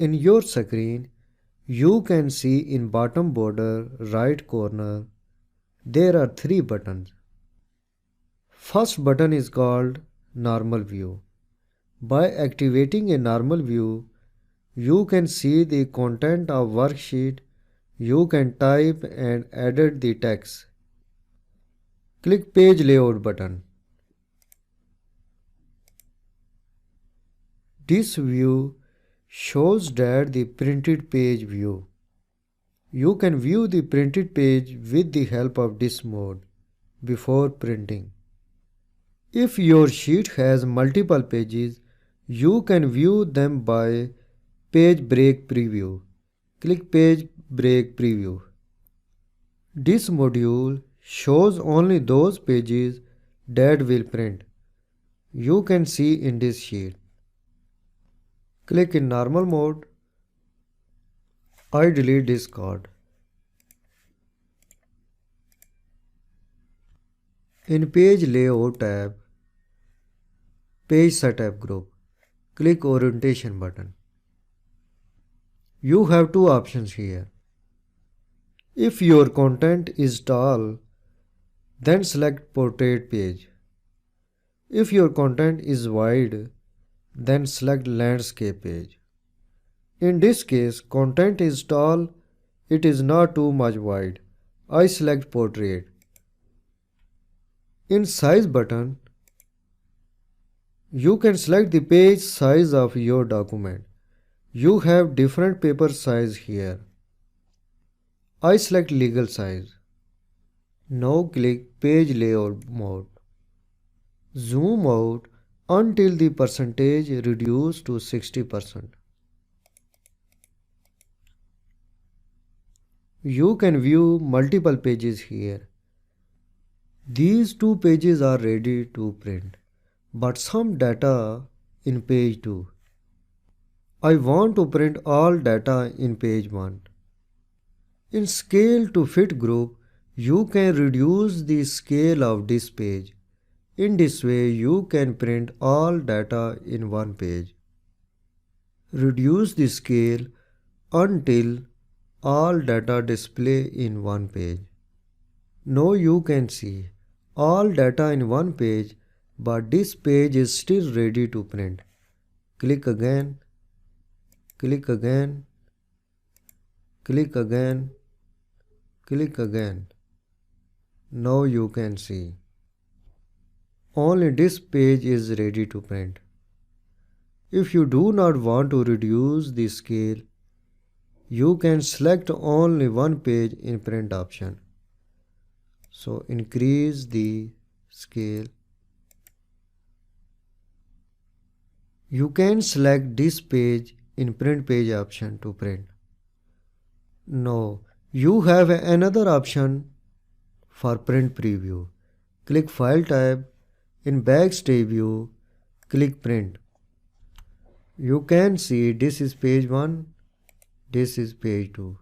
In your screen, you can see in bottom border right corner, there are 3 buttons. First button is called Normal View. By activating a normal view, you can see the content of worksheet. You can type and edit the text. Click Page Layout button. This view shows that the printed page view. You can view the printed page with the help of this mode before printing. If your sheet has multiple pages, you can view them by Page Break Preview. Click Page Break Preview. This module shows only those pages that will print. You can see in this sheet. Click in normal mode. I delete this card. In Page Layout tab, Page Setup Group, click Orientation button. You have 2 options here. If your content is tall, then select Portrait page. If your content is wide, then select Landscape page. In this case, content is tall, it is not too much wide. I select Portrait. In Size button, you can select the page size of your document. You have different paper size here. I select Legal Size. Now click Page Layout mode. Zoom out until the percentage reduces to 60%. You can view multiple pages here. These 2 pages are ready to print, but some data in page 2. I want to print all data in page 1. In Scale to Fit group, you can reduce the scale of this page. In this way, you can print all data in one page. Reduce the scale until all data display in one page. Now you can see all data in one page, but this page is still ready to print. Click again, click again, click again, click again. Now you can see only this page is ready to print. If you do not want to reduce the scale, you can select only one page in print option. So increase the scale. You can select this page in print page option to print. Now you have another option for print preview. Click File tab. In Backstage view, click Print. You can see this is page 1, this is page 2.